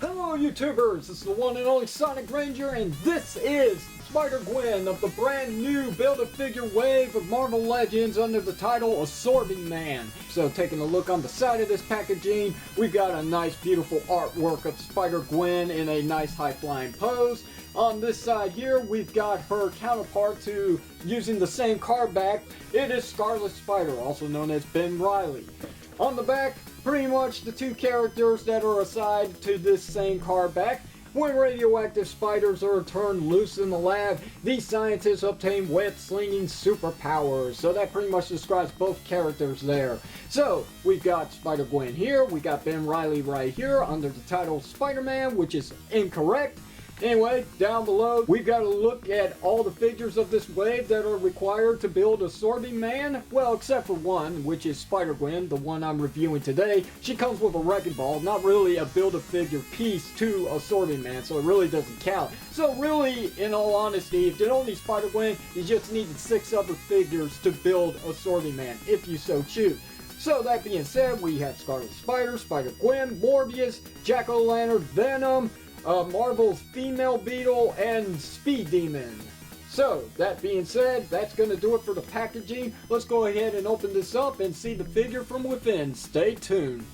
Hello YouTubers, this is the one and only Sonic Ranger, and this is Spider-Gwen of the brand new Build-A-Figure wave of Marvel Legends under the title Absorbing Man. So taking a look on the side of this packaging, we've got a nice beautiful artwork of Spider-Gwen in a nice high-flying pose. On this side here, we've got her counterpart to using the same card back. It is Scarlet Spider, also known as Ben Reilly. On the back, pretty much the two characters that are assigned to this same card back. When radioactive spiders are turned loose in the lab, these scientists obtain web-slinging superpowers. So that pretty much describes both characters there. So, we've got Spider-Gwen here, we got Ben Reilly right here under the title Spider-Man, which is incorrect. Anyway, down below, we've got to look at all the figures of this wave that are required to build Absorbing Man. Well, except for one, which is Spider-Gwen, the one I'm reviewing today. She comes with a wrecking ball, not really a Build-A-Figure piece to Absorbing Man, so it really doesn't count. So really, in all honesty, if you don't need Spider-Gwen, you just needed 6 other figures to build Absorbing Man, if you so choose. So that being said, we have Scarlet Spider, Spider-Gwen, Morbius, Jack-O-Lantern, Venom, Marvel's Female Beetle, and Speed Demon. So, that being said, that's going to do it for the packaging. Let's go ahead and open this up and see the figure from within. Stay tuned.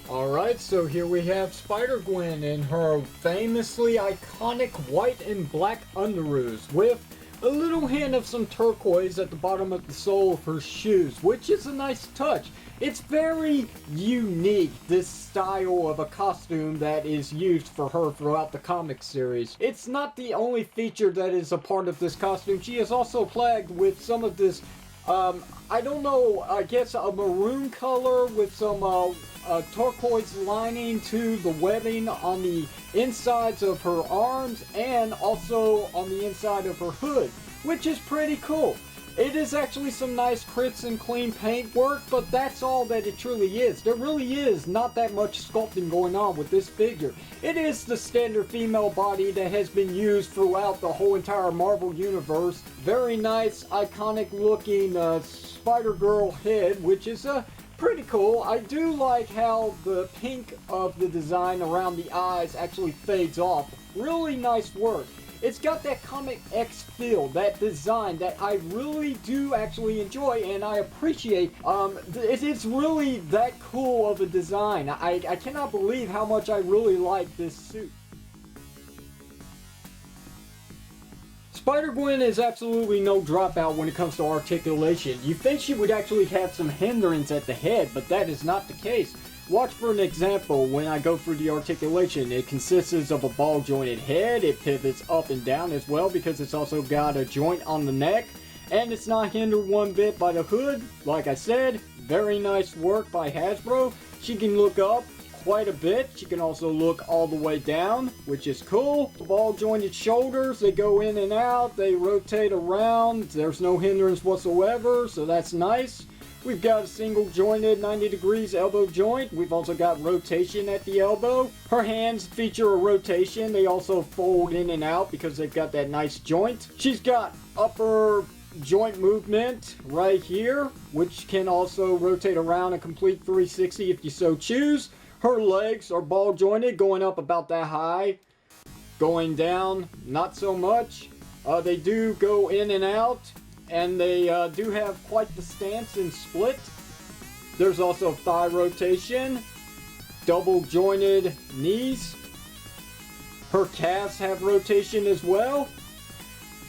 Alright, so here we have Spider-Gwen in her famously iconic white and black underoos with a little hint of some turquoise at the bottom of the sole of her shoes, which is a nice touch. It's very unique, this style of a costume that is used for her throughout the comic series. It's not the only feature that is a part of this costume. She is also plagued with some of this, I don't know, I guess a maroon color with some turquoise lining to the webbing on the insides of her arms and also on the inside of her hood, which is pretty cool. It is actually some nice crisp and clean paint work, but that's all that it truly is. There really is not that much sculpting going on with this figure. It is the standard female body that has been used throughout the whole entire Marvel universe. Very nice, iconic looking Spider-Girl head, which is pretty cool. I do like how the pink of the design around the eyes actually fades off. Really nice work. It's got that Comic X feel, that design that I really do actually enjoy and I appreciate. It's really that cool of a design. I cannot believe how much I really like this suit. Spider-Gwen is absolutely no dropout when it comes to articulation. You think she would actually have some hindrance at the head, but that is not the case. Watch for an example when I go through the articulation. It consists of a ball jointed head. It pivots up and down as well because it's also got a joint on the neck. And it's not hindered one bit by the hood. Like I said, very nice work by Hasbro. She can look up quite a bit. She can also look all the way down, which is cool. The ball jointed shoulders, they go in and out. They rotate around. There's no hindrance whatsoever, so that's nice. We've got a single jointed 90 degrees elbow joint. We've also got rotation at the elbow. Her hands feature a rotation. They also fold in and out because they've got that nice joint. She's got upper joint movement right here, which can also rotate around a complete 360 if you so choose. Her legs are ball jointed, going up about that high. Going down, not so much. They do go in and out. And they do have quite the stance and split. There's also thigh rotation, double jointed knees. Her calves have rotation as well.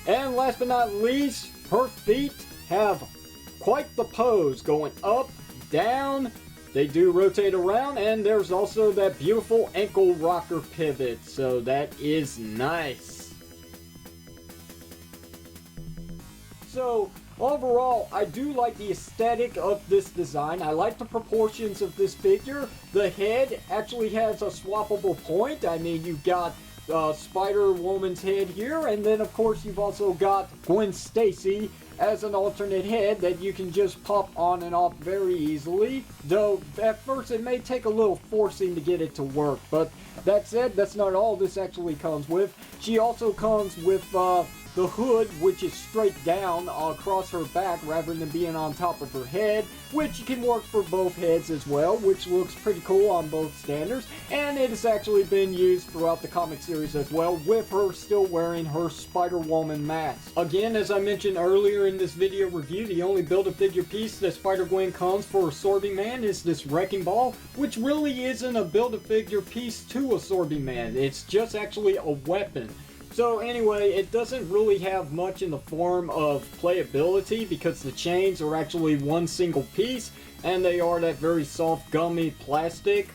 And last but not least, her feet have quite the pose, going up, down. They do rotate around, and there's also that beautiful ankle rocker pivot. So that is nice. So, overall, I do like the aesthetic of this design. I like the proportions of this figure. The head actually has a swappable point. I mean, you've got Spider-Woman's head here, and then of course you've also got Gwen Stacy as an alternate head that you can just pop on and off very easily. Though, at first it may take a little forcing to get it to work, but that said, that's not all this actually comes with. She also comes with the hood, which is straight down across her back rather than being on top of her head, which can work for both heads as well, which looks pretty cool on both standards. And it has actually been used throughout the comic series as well, with her still wearing her Spider-Woman mask. Again, as I mentioned earlier in this video review, the only Build-A-Figure piece that Spider-Gwen comes for a Sorbet Man is this Wrecking Ball, which really isn't a Build-A-Figure piece to a Sorbet Man. It's just actually a weapon. So anyway, it doesn't really have much in the form of playability because the chains are actually one single piece and they are that very soft gummy plastic.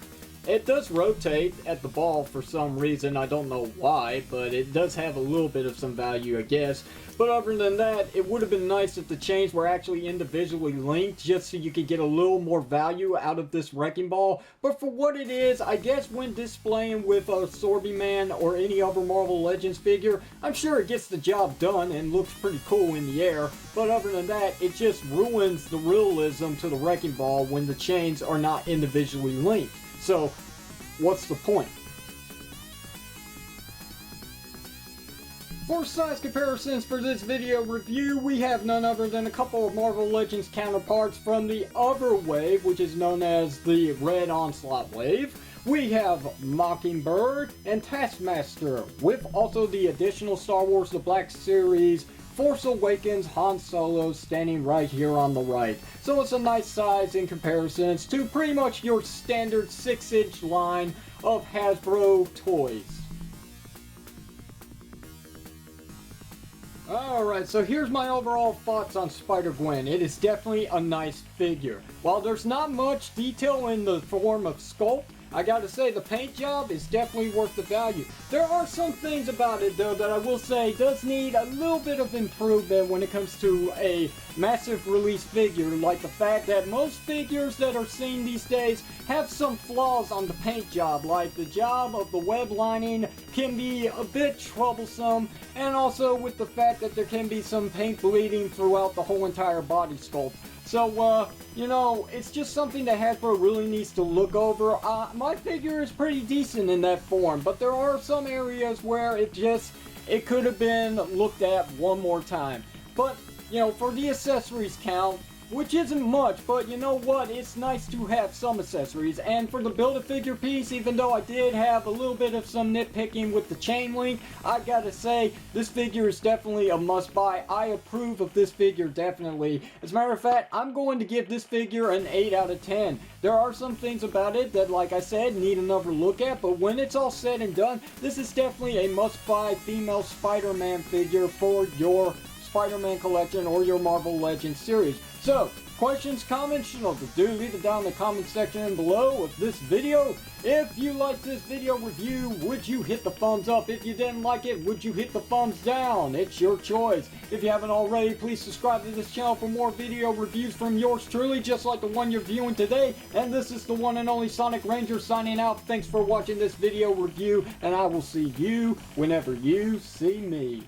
It does rotate at the ball for some reason, I don't know why, but it does have a little bit of some value, I guess. But other than that, it would have been nice if the chains were actually individually linked, just so you could get a little more value out of this Wrecking Ball. But for what it is, I guess when displaying with a Sorbet Man or any other Marvel Legends figure, I'm sure it gets the job done and looks pretty cool in the air. But other than that, it just ruins the realism to the Wrecking Ball when the chains are not individually linked. So, what's the point? For size comparisons for this video review, we have none other than a couple of Marvel Legends counterparts from the other wave, which is known as the Red Onslaught wave. We have Mockingbird and Taskmaster, with also the additional Star Wars The Black Series Force Awakens Han Solo standing right here on the right. So it's a nice size in comparisons to pretty much your standard 6-inch line of Hasbro toys. Alright, so here's my overall thoughts on Spider-Gwen. It is definitely a nice figure. While there's not much detail in the form of sculpt, I gotta say the paint job is definitely worth the value. There are some things about it though that I will say does need a little bit of improvement when it comes to a massive release figure, like the fact that most figures that are seen these days have some flaws on the paint job, like the job of the web lining can be a bit troublesome, and also with the fact that there can be some paint bleeding throughout the whole entire body sculpt. So, you know, it's just something that Hasbro really needs to look over. My figure is pretty decent in that form, but there are some areas where it could have been looked at one more time. But, you know, for the accessories count, which isn't much, but you know what, it's nice to have some accessories. And for the Build-A-Figure piece, even though I did have a little bit of some nitpicking with the chain link, I gotta say, this figure is definitely a must-buy. I approve of this figure, definitely. As a matter of fact, I'm going to give this figure an 8 out of 10. There are some things about it that, like I said, need another look at, but when it's all said and done, this is definitely a must-buy female Spider-Man figure for your Spider-Man collection or your Marvel Legends series. So, questions, comments, you know what to do. Leave it down in the comment section below of this video. If you liked this video review, would you hit the thumbs up? If you didn't like it, would you hit the thumbs down? It's your choice. If you haven't already, please subscribe to this channel for more video reviews from yours truly, just like the one you're viewing today. And this is the one and only Sonic Ranger signing out. Thanks for watching this video review, and I will see you whenever you see me.